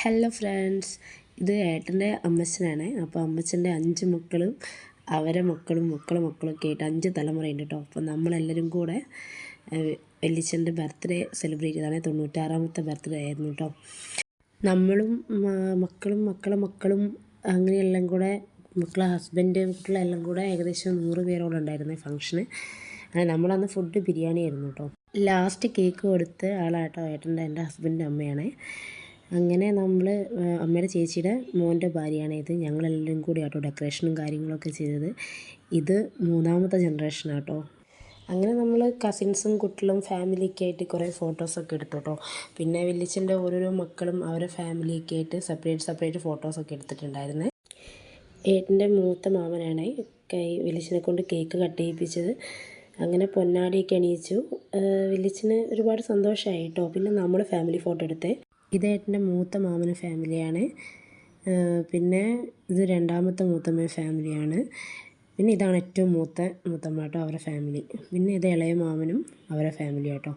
Hello friends, ഇത് ഏട്ടൻ്റെ അമ്മച്ചനാണ്. അപ്പോൾ അമ്മച്ചൻ്റെ 5 മക്കളും അവരെ മക്കളും മക്കളൊക്കെ ആയിട്ട് 5 തലമുറയുണ്ട് കേട്ടോ. അപ്പോൾ നമ്മളെല്ലാവരും കൂടെ വല്യച്ഛൻ്റെ ബർത്ത്ഡേ സെലിബ്രേറ്റ് ചെയ്താണ്. 96ാമത്തെ ബർത്ത്ഡേ ആയിരുന്നു കേട്ടോ. നമ്മളും മക്കളും അങ്ങനെയെല്ലാം കൂടെ ഹസ്ബൻഡ് മക്കളെല്ലാം കൂടെ ഏകദേശം 100 പേരോളം ഉണ്ടായിരുന്നു ഫംഗ്ഷന്. നമ്മളന്ന് ഫുഡ് ബിരിയാണി ആയിരുന്നു കേട്ടോ. ലാസ്റ്റ് കേക്ക് കൊടുത്ത് ആളാട്ടോ എൻ്റെ ഹസ്ബൻഡിൻ്റെ അമ്മയാണ്. അങ്ങനെ നമ്മൾ അമ്മയുടെ ചേച്ചിയുടെ മോൻ്റെ ഭാര്യയാണ് ഇത്. ഞങ്ങളെല്ലാവരും കൂടി ആട്ടോ ഡെക്കറേഷനും കാര്യങ്ങളൊക്കെ ചെയ്തത്. ഇത് 3ാമത്തെ ജനറേഷനാണ് കേട്ടോ. അങ്ങനെ നമ്മൾ കസിൻസും കുട്ടികളും ഫാമിലിയൊക്കെ ആയിട്ട് കുറേ ഫോട്ടോസൊക്കെ എടുത്തു കേട്ടോ. പിന്നെ വല്യച്ഛൻ്റെ ഓരോരോ മക്കളും അവരുടെ ഫാമിലിയൊക്കെ ആയിട്ട് സെപ്പറേറ്റ് ഫോട്ടോസൊക്കെ എടുത്തിട്ടുണ്ടായിരുന്നു. ഏട്ടൻ്റെ മൂത്ത മാമനാണ് വല്യച്ഛനെ കൊണ്ട് കേക്ക് കട്ട് ചെയ്യിപ്പിച്ചത്. അങ്ങനെ പൊന്നാടിയൊക്കെ അണിയിച്ചു. വല്യച്ഛന് ഒരുപാട് സന്തോഷമായി കേട്ടോ. പിന്നെ നമ്മൾ ഫാമിലി ഫോട്ടോ എടുത്തേ. ഇത് ഏട്ടൻ്റെ മൂത്ത മാമന് ഫാമിലിയാണ്. പിന്നെ ഇത് 2ാമത്തെ മൂത്തമ്മ ഫാമിലിയാണ്. പിന്നെ ഇതാണ് ഏറ്റവും മൂത്തമ്മ കേട്ടോ, അവരുടെ ഫാമിലി. പിന്നെ ഇത് ഇളയ മാമനും അവരുടെ ഫാമിലി കേട്ടോ.